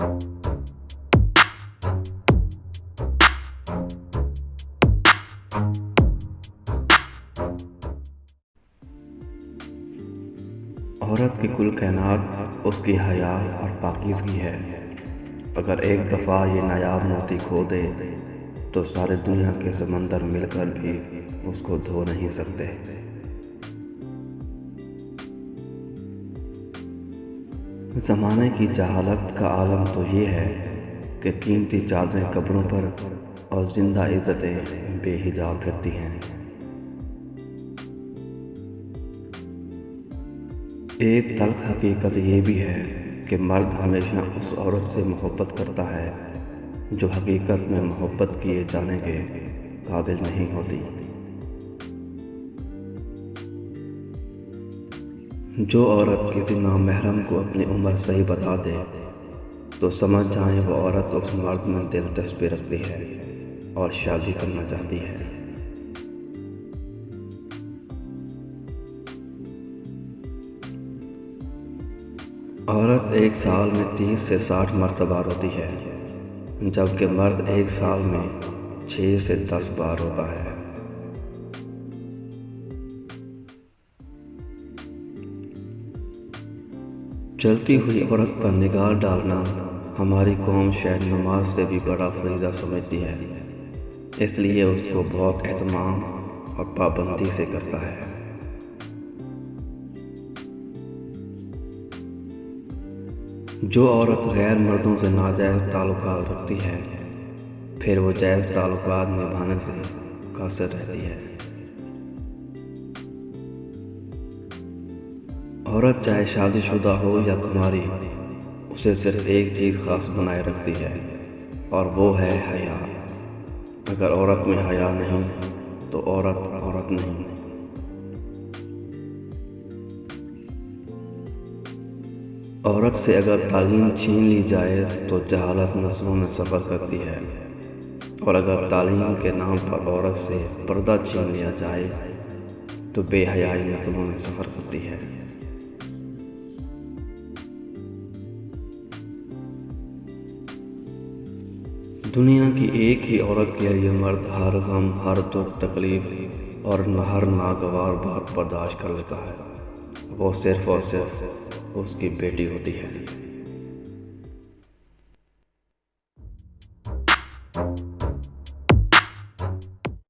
عورت کی کل کائنات اس کی حیا اور پاکیزگی ہے۔ اگر ایک دفعہ یہ نایاب موتی کھو دے تو سارے دنیا کے سمندر مل کر بھی اس کو دھو نہیں سکتے۔ زمانے کی جہالت کا عالم تو یہ ہے کہ قیمتی چادریں قبروں پر اور زندہ عزتیں بے حجاب پھرتی ہیں۔ ایک تلخ حقیقت یہ بھی ہے کہ مرد ہمیشہ اس عورت سے محبت کرتا ہے جو حقیقت میں محبت کیے جانے کے قابل نہیں ہوتی۔ جو عورت کسی نامحرم کو اپنی عمر صحیح بتا دے تو سمجھ جائیں وہ عورت اس مرد میں دلچسپی رکھتی ہے اور شادی کرنا چاہتی ہے۔ عورت ایک سال میں 30 سے 60 مرتبہ روتی ہے، جبکہ مرد ایک سال میں 6 سے 10 بار روتا ہے۔ چلتی ہوئی عورت پر نگاہ ڈالنا ہماری قوم شاید نماز سے بھی بڑا فریضہ سمجھتی ہے، اس لیے اس کو بہت اہتمام اور پابندی سے کرتا ہے۔ جو عورت غیر مردوں سے ناجائز تعلقات رکھتی ہے پھر وہ جائز تعلقات نبھانے سے قاصر رہتی ہے۔ عورت چاہے شادی شدہ ہو یا کنواری، اسے صرف ایک چیز خاص بنائے رکھتی ہے اور وہ ہے حیا۔ اگر عورت میں حیا نہیں تو عورت نہیں۔ عورت سے اگر تعلیم چھین لی جائے تو جہالت نسلوں میں سفر کرتی ہے، اور اگر تعلیم کے نام پر عورت سے پردہ چھین لیا جائے تو بے حیائی نسلوں میں سفر کرتی ہے۔ دنیا کی ایک ہی عورت کے لیے مرد ہر غم، ہر دکھ، تکلیف اور ہر ناگوار بات برداشت کر لیتا ہے، وہ صرف اور صرف اس کی بیٹی ہوتی ہے۔